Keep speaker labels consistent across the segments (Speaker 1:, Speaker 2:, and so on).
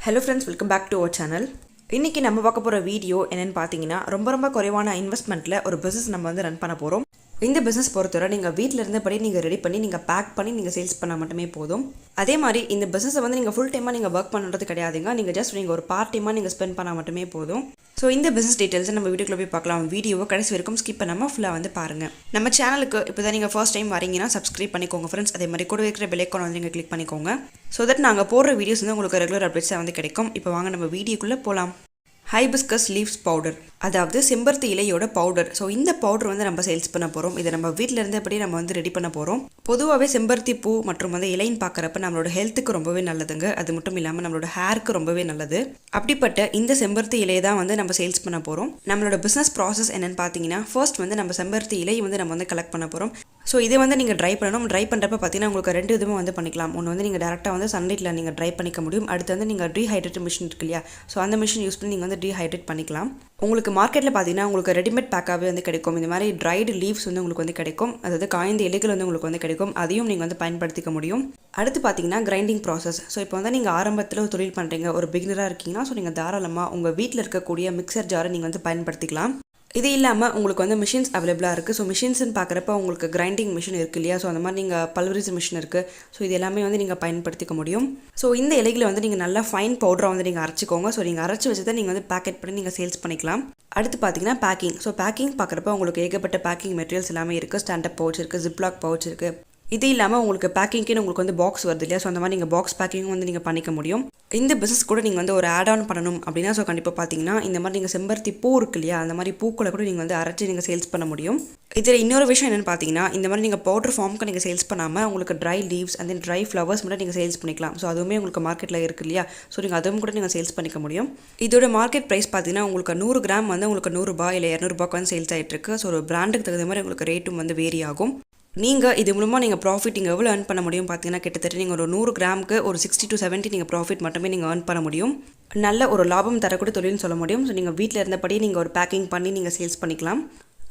Speaker 1: Hello friends, welcome back to our channel. இன்னைக்கு நம்ம பார்க்க போற வீடியோ என்னன்னு பாத்தீங்கன்னா ரொம்ப குறைவான இன்வெஸ்ட்மென்ட்ல ஒரு business நம்ம வந்து ரன் பண்ண போறோம். இந்த business பொறுத்தவரை நீங்க வீட்ல இருந்தபடி நீங்க ரெடி பண்ணி நீங்க பேக் பண்ணி நீங்க சேல்ஸ் பண்ணா மட்டுமே போதும். அதே மாதிரி இந்த business வந்து நீங்க full டைமா நீங்க வர்க் பண்றது கிடையாதுங்க. நீங்க just நீங்க ஒரு பார்ட் டைமா நீங்க ஸ்பெண்ட் பண்ணா மட்டுமே போதும். சோ இந்த business details நம்ம வீடியோக்குள்ள போய் பார்க்கலாம். வீடியோவை கடைசி வரைக்கும் ஸ்கிப் பண்ணாம ஃபுல்லா வந்து பாருங்க. நம்ம சேனலுக்கு இப்போதான் நீங்க ஃபர்ஸ்ட் டைம் வரீங்கன்னா subscribe பண்ணிக்கோங்க friends. அதே மாதிரி கூட இருக்கிற bell icon வந்து நீங்க click பண்ணிக்கோங்க. so that நாங்க போடுற வீடியோஸ் வந்து உங்களுக்கு ரெகுலர் அப்டேட்ஸ் வந்து கிடைக்கும். இப்போ வாங்க நம்ம வீடியோக்குள்ள போலாம். ஹைபிஸ்கஸ் லீவ்ஸ் பவுடர், அதாவது செம்பருத்தி இலையோட பவுடர். ஸோ இந்த பவுடர் வந்து நம்ம சேல்ஸ் பண்ண போகிறோம். இதை நம்ம வீட்டில் இருந்தபடி நம்ம வந்து ரெடி பண்ண போகிறோம். பொதுவாகவே செம்பருத்தி பூ மற்றும் வந்து இலைன்னு பார்க்குறப்ப நம்மளோட ஹெல்த்துக்கு ரொம்பவே நல்லதுங்க. அது மட்டும் இல்லாமல் நம்மளோட ஹேருக்கு ரொம்பவே நல்லது. அப்படிப்பட்ட இந்த செம்பருத்தி இலையை தான் வந்து நம்ம சேல்ஸ் பண்ண போகிறோம். நம்மளோட பிஸ்னஸ் ப்ராசஸ் என்னன்னு பார்த்தீங்கன்னா, ஃபர்ஸ்ட் வந்து நம்ம செம்பருத்தி இலையை வந்து நம்ம வந்து கலெக்ட் பண்ண போகிறோம். ஸோ இதை வந்து நீங்கள் ட்ரை பண்ணணும். ட்ரை பண்ணுறப்ப பார்த்தீங்கன்னா உங்களுக்கு ரெண்டு விதமாக வந்து பண்ணிக்கலாம். ஒன்று வந்து நீங்கள் டேரெக்டாக வந்து சன்லைட்டில் நீங்கள் ட்ரை பண்ணிக்க முடியும். அடுத்து வந்து நீங்கள் டீஹைட்ரேட் மிஷின் இருக்கு இல்லையா, ஸோ அந்த மிஷின் யூஸ் பண்ணி நீங்கள் வந்து டீஹைட்ரேட் பண்ணிக்கலாம். உங்களுக்கு மார்க்கெட்டில் பார்த்தீங்கன்னா உங்களுக்கு ரெடிமேட் பேக்காகவே வந்து கிடைக்கும். இந்த மாதிரி ட்ரைடு லீவ்ஸ் வந்து உங்களுக்கு வந்து கிடைக்கும். அதாவது காய்ந்த இலைகள் வந்து உங்களுக்கு வந்து கிடைக்கும். அதையும் நீங்கள் வந்து பயன்படுத்திக்க முடியும். அடுத்து பார்த்தீங்கன்னா கிரைண்டிங் ப்ராசஸ். ஸோ இப்போ வந்து நீங்கள் ஆரம்பத்தில் ஒரு தொழில் பண்ணுறீங்க, ஒரு பிகினராக இருக்கீங்கன்னா, ஸோ நீங்கள் தாராளமாக உங்கள் வீட்டில் இருக்கக்கூடிய மிக்சர் ஜாரை நீங்கள் வந்து பயன்படுத்திக்கலாம். இது இல்லாமல் உங்களுக்கு வந்து மிஷின்ஸ் அவைலபிளாக இருக்குது. ஸோ மிஷின்ஸ்ன்னு பார்க்குறப்ப உங்களுக்கு கிரைண்டிங் மிஷின் இருக்குது இல்லையா, ஸோ அந்த மாதிரி நீங்கள் பல்வரிசர் மிஷின் இருக்குது. ஸோ இது எல்லாமே வந்து நீங்கள் பயன்படுத்திக்க முடியும். ஸோ இந்த இலைகளை வந்து நீங்கள் நல்லா ஃபைன் பவுடராக வந்து நீங்கள் அரைச்சிக்கோங்க. ஸோ நீங்கள் அரைச்சி வச்சு தான் நீங்கள் வந்து பேக்கெட் பண்ணி நீங்கள் சேல்ஸ் பண்ணிக்கலாம். அடுத்து பார்த்தீங்கன்னா பேக்கிங். ஸோ பேக்கிங் பார்க்குறப்ப உங்களுக்கு ஏகப்பட்ட பேக்கிங் மெட்டீரியல்ஸ் எல்லாமே இருக்குது. ஸ்டாண்டப் பவுச் இருக்குது, ஜிப்லாக் பவுச் இருக்குது. இது இல்லாமல் உங்களுக்கு பேக்கிங்க்கு உங்களுக்கு வந்து பாக்ஸ் வருது இல்லையா, ஸோ அந்த மாதிரி நீங்கள் பாக்ஸ் பேக்கிங் வந்து நீங்கள் பண்ணிக்க முடியும். இந்த பிஸ்னஸ் கூட நீங்கள் வந்து ஒரு ஆட் ஆன் பண்ணணும் அப்படின்னா, ஸோ கண்டிப்பாக பார்த்தீங்கன்னா இந்த மாதிரி நீங்கள் செம்பருத்தி பூ இருக்கு இல்லையா, அந்த மாதிரி பூக்களை கூட நீங்கள் வந்து அரைச்சி நீங்கள் சேல்ஸ் பண்ண முடியும். இதில் இன்னொரு விஷயம் என்னென்னு பார்த்தீங்கன்னா, இந்த மாதிரி நீங்கள் பவுடர் ஃபார்முக்கு நீங்கள் சேல்ஸ் பண்ணாமல் உங்களுக்கு try leaves and then try flowers மட்டும் நீங்கள் சேல்ஸ் பண்ணிக்கலாம். ஸோ அதுவுமே உங்களுக்கு மார்க்கெட்டில் இருக்குது இல்லையா, ஸோ நீங்கள் அதுவும் கூட நீங்கள் சேல்ஸ் பண்ணிக்க முடியும். இதோட மார்க்கெட் ப்ரைஸ் பார்த்தீங்கன்னா உங்களுக்கு 100 கிராம் வந்து உங்களுக்கு 100 ரூபாய் இல்லை 200 ரூபாய்க்கு வந்து சேல்ஸ் ஆகிட்டு இருக்கு. ஸோ ஒரு பிராண்டுக்கு தகுந்த மாதிரி உங்களுக்கு ரேட்டும் வந்து வேரி ஆகும். நீங்கள் இது மூலமாக நீங்கள் ப்ராஃபிட் நீங்கள் எவ்வளோ ஏர்ன் பண்ண முடியும் பார்த்தீங்கன்னா, கிட்டத்தட்ட நீங்கள் ஒரு 100 கிராமுக்கு ஒரு 60 to 70 நீங்கள் ப்ராஃபிட் மட்டுமே நீங்கள் ஏர்ன் பண்ண முடியும். நல்ல ஒரு லாபம் தரக்கூடிய தொழில்னு சொல்ல முடியும். ஸோ நீங்கள் வீட்டில் இருந்தபடியே நீங்கள் ஒரு பேக்கிங் பண்ணி நீங்கள் சேல்ஸ் பண்ணிக்கலாம்.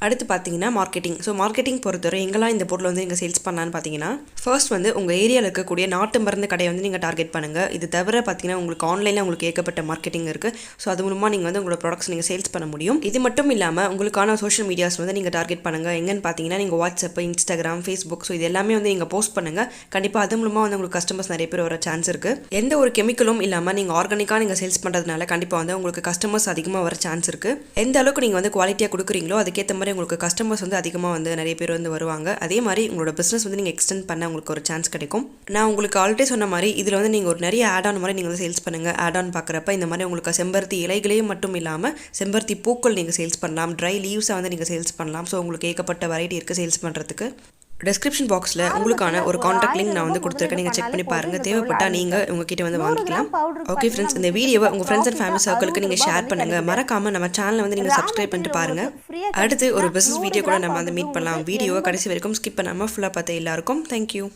Speaker 1: அடுத்து பார்த்தீங்கன்னா மார்க்கெட்டிங். ஸோ மார்க்கெட்டிங் பொறுத்தவரை எங்கெல்லாம் இந்த பொருளை வந்து நீங்கள் சேல்ஸ் பண்ணலான்னு பார்த்தீங்கன்னா, ஃபர்ஸ்ட் வந்து உங்கள் ஏரியாவில் இருக்கக்கூடிய நாட்டு மருந்து கடையை வந்து நீங்கள் டார்கெட் பண்ணுங்கள். இது தவிர பார்த்தீங்கன்னா உங்களுக்கு ஆன்லைனில் உங்களுக்கு ஏகப்பட்ட மார்க்கெட்டிங் இருக்குது. ஸோ அது மூலமாக நீங்கள் வந்து உங்களோட ப்ராடக்ட்ஸ் நீங்கள் சேல்ஸ் பண்ண முடியும். இது மட்டும் இல்லாமல் உங்களுக்கான சோஷியல் மீடியாஸ் வந்து நீங்கள் டார்கெட் பண்ணுங்கள். எங்கன்னு பார்த்தீங்கன்னா நீங்கள் வாட்ஸ்அப், இன்ஸ்டாகிராம், ஃபேஸ்புக், ஸோ இது எல்லாமே வந்து நீங்கள் போஸ்ட் பண்ணுங்கள். கண்டிப்பாக அது மூலமாக வந்து உங்களுக்கு கஸ்டமர்ஸ் நிறைய பேர் வர சான்ஸ் இருக்குது. எந்த ஒரு கெமிக்கலும் இல்லாமல் நீங்கள் ஆர்கானிக்காக நீங்கள் சேல்ஸ் பண்ணுறதுனால கண்டிப்பாக வந்து உங்களுக்கு கஸ்டமர்ஸ் அதிகமாக வர சான்ஸ் இருக்குது. எந்த அளவுக்கு நீங்கள் வந்து குவாலிட்டியாக கொடுக்குறீங்களோ அதுக்கேற்ற மாதிரி உங்களுக்கு கஸ்டமர்ஸ் வந்து அதிகமாக வந்து நிறைய பேர் வந்து வருவாங்க. அதே மாதிரி உங்களோட பிஸ்னஸ் வந்து நீங்கள் எக்ஸ்டெண்ட் பண்ண உங்களுக்கு ஒரு சான்ஸ் கிடைக்கும். நான் உங்களுக்கு ஆல்ரெடி சொன்ன மாதிரி இதில் வந்து நீங்கள் ஒரு நிறைய ஆட் ஆன் மாதிரி நீங்கள் வந்து சேல்ஸ் பண்ணுங்கள். ஆட் ஆன் பார்க்குறப்ப இந்த மாதிரி உங்களுக்கு செம்பருத்தி இலைகளையும் மட்டும் இல்லாமல் செம்பருத்தி பூக்கள் நீங்கள் சேல்ஸ் பண்ணலாம். ட்ரை லீவ்ஸை வந்து நீங்கள் சேல்ஸ் பண்ணலாம். ஸோ உங்களுக்கு ஏகப்பட்ட வெரைட்டி இருக்குது சேல்ஸ் பண்ணுறதுக்கு. டிஸ்கிரிப்ஷன் பாக்ஸில் உங்களுக்கான ஒரு காண்டாக்ட் லிங்க் நான் வந்து கொடுத்துருக்கேன். நீங்கள் செக் பண்ணி பாருங்கள். தேவைப்பட்டால் நீங்கள் உங்ககிட்ட வந்து வாங்கிக்கலாம். ஓகே ஃப்ரெண்ட்ஸ், இந்த வீடியோவை உங்கள் ஃப்ரெண்ட்ஸ் அண்ட் ஃபேமிலி சர்க்கிளுக்கு நீங்கள் ஷேர் பண்ணுங்கள். மறக்காமல் நம்ம சேனலை வந்து நீங்கள் சப்ஸ்கிரைப் பண்ணிட்டு பாருங்கள். அடுத்து ஒரு பிஸ்னஸ் வீடியோ கூட நம்ம வந்து மீட் பண்ணலாம். வீடியோவை கடைசி வரைக்கும் ஸ்கிப் பண்ணாமல் ஃபுல்லாக பார்த்து எல்லாருக்கும் தேங்க்யூ.